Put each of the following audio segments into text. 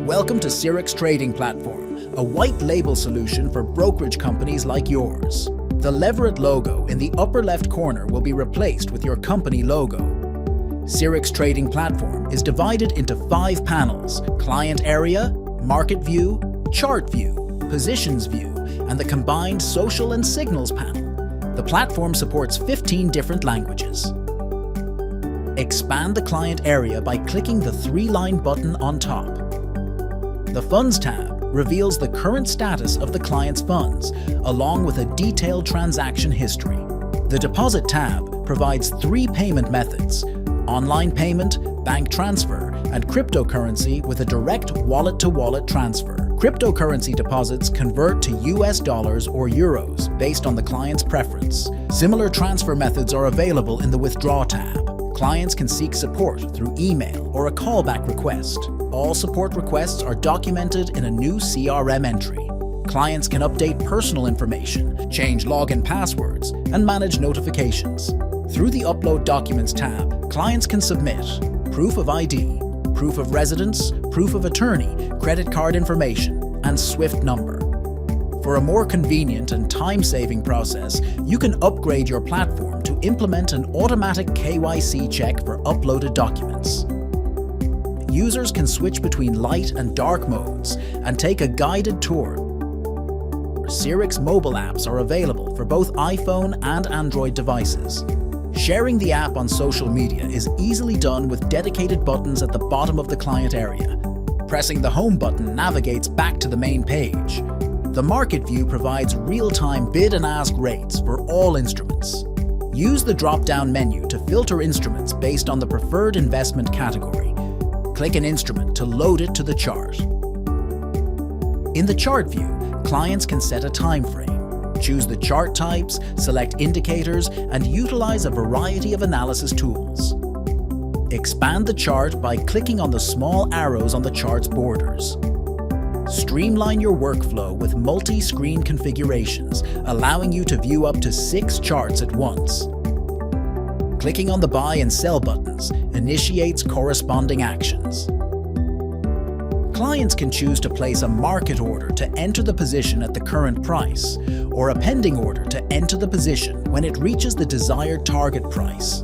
Welcome to Sirix Trading Platform, a white label solution for brokerage companies like yours. The Leverate logo in the upper left corner will be replaced with your company logo. Sirix Trading Platform is divided into 5 panels: Client Area, Market View, Chart View, Positions View, and the combined Social and Signals panel. The platform supports 15 different languages. Expand the client area by clicking the 3-line button on top. The Funds tab reveals the current status of the client's funds, along with a detailed transaction history. The Deposit tab provides 3 payment methods: online payment, bank transfer, and cryptocurrency with a direct wallet-to-wallet transfer. Cryptocurrency deposits convert to US dollars or euros based on the client's preference. Similar transfer methods are available in the Withdraw tab. Clients can seek support through email or a callback request. All support requests are documented in a new CRM entry. Clients can update personal information, change login passwords, and manage notifications. Through the Upload Documents tab, clients can submit proof of ID, proof of residence, proof of attorney, credit card information, and SWIFT number. For a more convenient and time-saving process, you can upgrade your platform to implement an automatic KYC check for uploaded documents. Users can switch between light and dark modes and take a guided tour. Sirix mobile apps are available for both iPhone and Android devices. Sharing the app on social media is easily done with dedicated buttons at the bottom of the client area. Pressing the Home button navigates back to the main page. The Market View provides real-time bid and ask rates for all instruments. Use the drop-down menu to filter instruments based on the preferred investment category. Click an instrument to load it to the chart. In the Chart View, clients can set a time frame, choose the chart types, select indicators, and utilize a variety of analysis tools. Expand the chart by clicking on the small arrows on the chart's borders. Streamline your workflow with multi-screen configurations, allowing you to view up to 6 charts at once. Clicking on the buy and sell buttons initiates corresponding actions. Clients can choose to place a market order to enter the position at the current price, or a pending order to enter the position when it reaches the desired target price.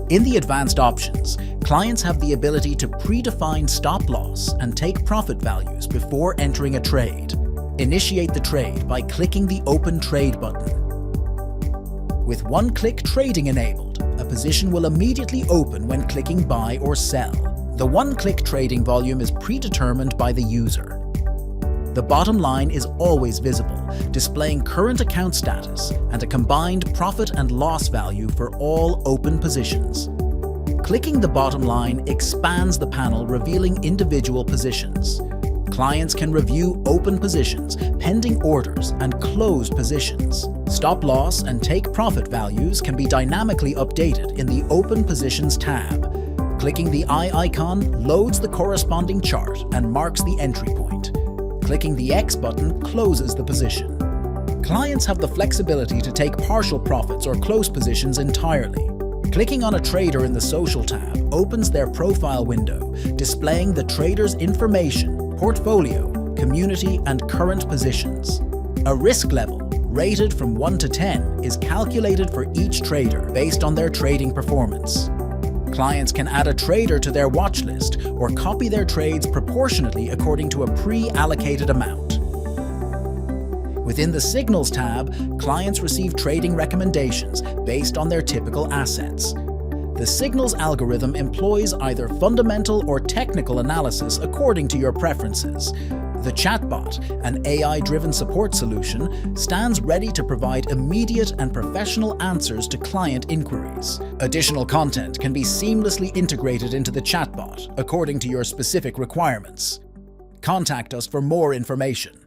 In the advanced options, clients have the ability to predefine stop loss and take profit values before entering a trade. Initiate the trade by clicking the Open Trade button. With one-click trading enabled, a position will immediately open when clicking buy or sell. The one-click trading volume is predetermined by the user. The bottom line is always visible, displaying current account status and a combined profit and loss value for all open positions. Clicking the bottom line expands the panel, revealing individual positions. Clients can review open positions, pending orders, and closed positions. Stop loss and take profit values can be dynamically updated in the Open Positions tab. Clicking the eye icon loads the corresponding chart and marks the entry point. Clicking the X button closes the position. Clients have the flexibility to take partial profits or close positions entirely. Clicking on a trader in the Social tab opens their profile window, displaying the trader's information, portfolio, community, and current positions. A risk level, rated from 1 to 10, is calculated for each trader based on their trading performance. Clients can add a trader to their watch list or copy their trades proportionately according to a pre-allocated amount. Within the Signals tab, clients receive trading recommendations based on their typical assets. The Signals algorithm employs either fundamental or technical analysis according to your preferences. The chatbot, an AI-driven support solution, stands ready to provide immediate and professional answers to client inquiries. Additional content can be seamlessly integrated into the chatbot according to your specific requirements. Contact us for more information.